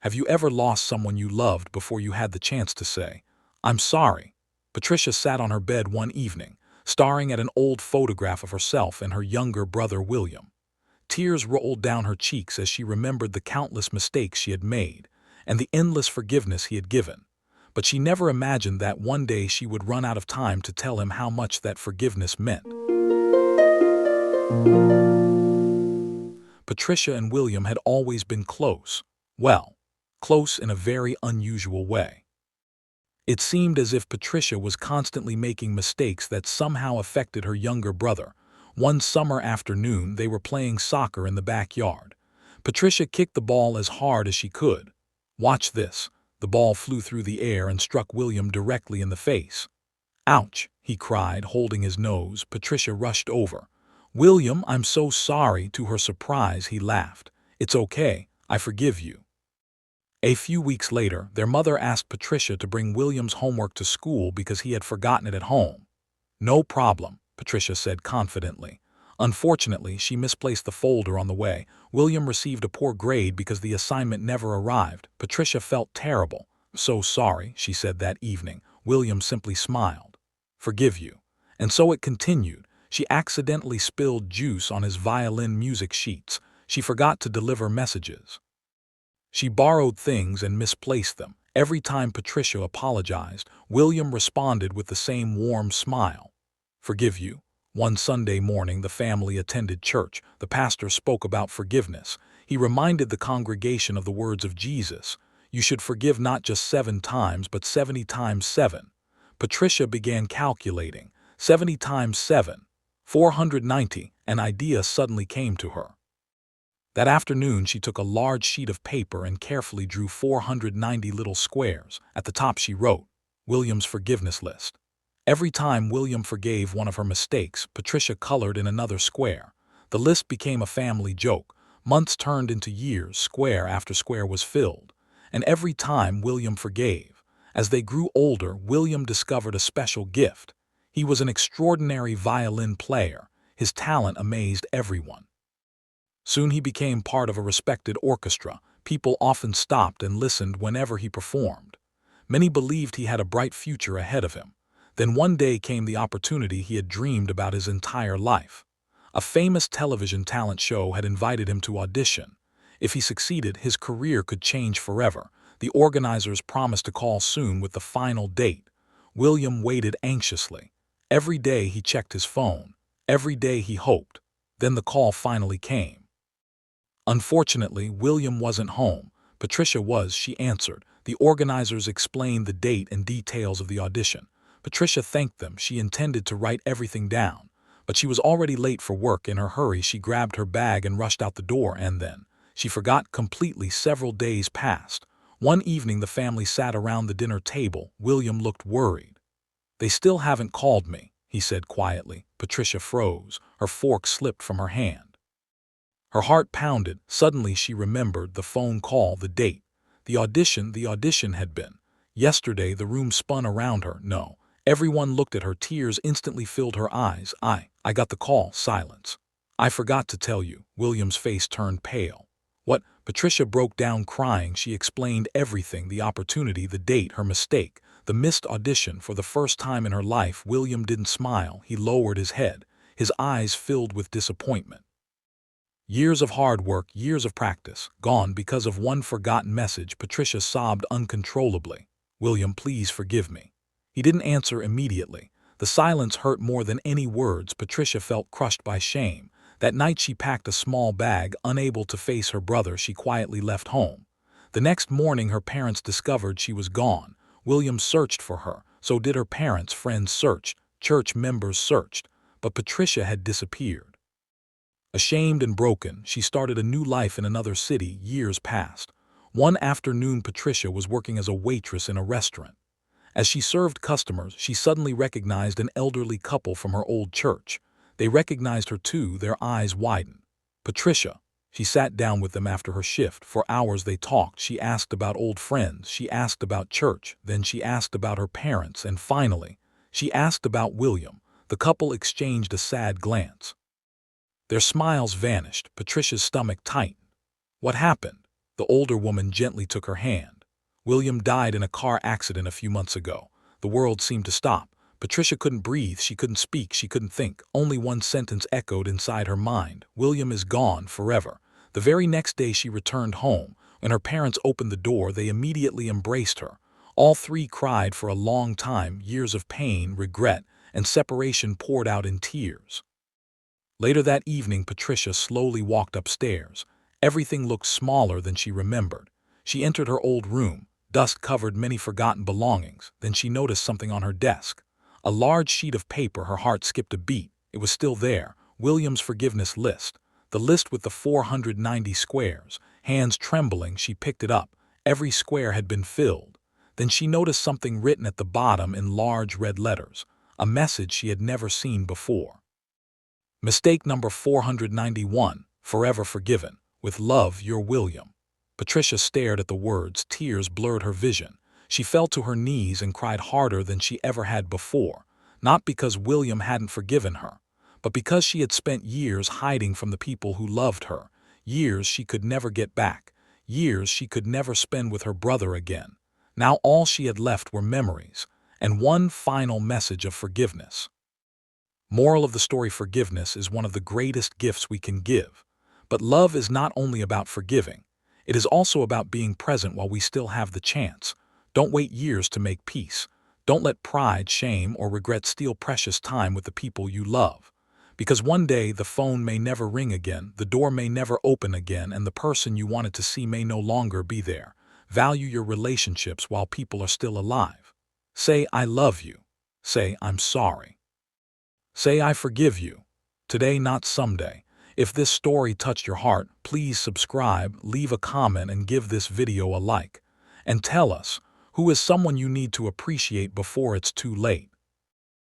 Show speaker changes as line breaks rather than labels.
Have you ever lost someone you loved before you had the chance to say, "I'm sorry"? Patricia sat on her bed one evening, staring at an old photograph of herself and her younger brother William. Tears rolled down her cheeks as she remembered the countless mistakes she had made and the endless forgiveness he had given. But she never imagined that one day she would run out of time to tell him how much that forgiveness meant. Patricia and William had always been close. Well, close in a very unusual way. It seemed as if Patricia was constantly making mistakes that somehow affected her younger brother. One summer afternoon, they were playing soccer in the backyard. Patricia kicked the ball as hard as she could. Watch this. The ball flew through the air and struck William directly in the face. "Ouch," he cried, holding his nose. Patricia rushed over. "William, I'm so sorry." To her surprise, he laughed. "It's okay. I forgive you." A few weeks later, their mother asked Patricia to bring William's homework to school because he had forgotten it at home. "No problem," Patricia said confidently. Unfortunately, she misplaced the folder on the way. William received a poor grade because the assignment never arrived. Patricia felt terrible. "So sorry," she said that evening. William simply smiled. "Forgive you." And so it continued. She accidentally spilled juice on his violin music sheets. She forgot to deliver messages. She borrowed things and misplaced them. Every time Patricia apologized, William responded with the same warm smile. "Forgive you." One Sunday morning, the family attended church. The pastor spoke about forgiveness. He reminded the congregation of the words of Jesus. You should forgive not just 7 times, but 70 times 7. Patricia began calculating. 70 times 7. 490. An idea suddenly came to her. That afternoon, she took a large sheet of paper and carefully drew 490 little squares. At the top she wrote, "William's forgiveness list." Every time William forgave one of her mistakes, Patricia colored in another square. The list became a family joke. Months turned into years, square after square was filled. And every time William forgave. As they grew older, William discovered a special gift. He was an extraordinary violin player. His talent amazed everyone. Soon he became part of a respected orchestra. People often stopped and listened whenever he performed. Many believed he had a bright future ahead of him. Then one day came the opportunity he had dreamed about his entire life. A famous television talent show had invited him to audition. If he succeeded, his career could change forever. The organizers promised to call soon with the final date. William waited anxiously. Every day he checked his phone. Every day he hoped. Then the call finally came. Unfortunately, William wasn't home. Patricia was, she answered. The organizers explained the date and details of the audition. Patricia thanked them. She intended to write everything down. But she was already late for work. In her hurry, she grabbed her bag and rushed out the door, and then she forgot completely. Several days passed. One evening, the family sat around the dinner table. William looked worried. "They still haven't called me," he said quietly. Patricia froze. Her fork slipped from her hand. Her heart pounded. Suddenly she remembered the phone call, the date. The audition had been. Yesterday. The room spun around her. No. Everyone looked at her. Tears instantly filled her eyes. I got the call." Silence. "I forgot to tell you." William's face turned pale. "What?" Patricia broke down crying. She explained everything, the opportunity, the date, her mistake, the missed audition. For the first time in her life, William didn't smile. He lowered his head. His eyes filled with disappointment. Years of hard work, years of practice, gone because of one forgotten message. Patricia sobbed uncontrollably. "William, please forgive me." He didn't answer immediately. The silence hurt more than any words. Patricia felt crushed by shame. That night she packed a small bag. Unable to face her brother, she quietly left home. The next morning her parents discovered she was gone. William searched for her. So did her parents. Friends searched. Church members searched. But Patricia had disappeared. Ashamed and broken, she started a new life in another city. Years passed. One afternoon, Patricia was working as a waitress in a restaurant. As she served customers, she suddenly recognized an elderly couple from her old church. They recognized her too. Their eyes widened. "Patricia." She sat down with them after her shift. For hours they talked. She asked about old friends. She asked about church. Then she asked about her parents. And finally, she asked about William. The couple exchanged a sad glance. Their smiles vanished. Patricia's stomach tightened. What happened? The older woman gently took her hand. William died in a car accident a few months ago. The world seemed to stop. Patricia couldn't breathe, she couldn't speak, she couldn't think. Only one sentence echoed inside her mind: William is gone forever. The very next day she returned home. When her parents opened the door, they immediately embraced her. All three cried for a long time. Years of pain, regret, and separation poured out in tears. Later that evening, Patricia slowly walked upstairs. Everything looked smaller than she remembered. She entered her old room. Dust covered many forgotten belongings. Then she noticed something on her desk. A large sheet of paper. Her heart skipped a beat. It was still there. William's forgiveness list. The list with the 490 squares. Hands trembling, she picked it up. Every square had been filled. Then she noticed something written at the bottom in large red letters. A message she had never seen before. Mistake number 491. Forever forgiven. With love, your William. Patricia stared at the words. Tears blurred her vision. She fell to her knees and cried harder than she ever had before. Not because William hadn't forgiven her, but because she had spent years hiding from the people who loved her. Years she could never get back. Years she could never spend with her brother again. Now all she had left were memories, and one final message of forgiveness. Moral of the story: forgiveness is one of the greatest gifts we can give. But love is not only about forgiving. It is also about being present while we still have the chance. Don't wait years to make peace. Don't let pride, shame, or regret steal precious time with the people you love. Because one day the phone may never ring again, the door may never open again, and the person you wanted to see may no longer be there. Value your relationships while people are still alive. Say, I love you. Say, I'm sorry. Say, I forgive you. Today, not someday. If this story touched your heart, please subscribe, leave a comment, and give this video a like. And tell us, who is someone you need to appreciate before it's too late?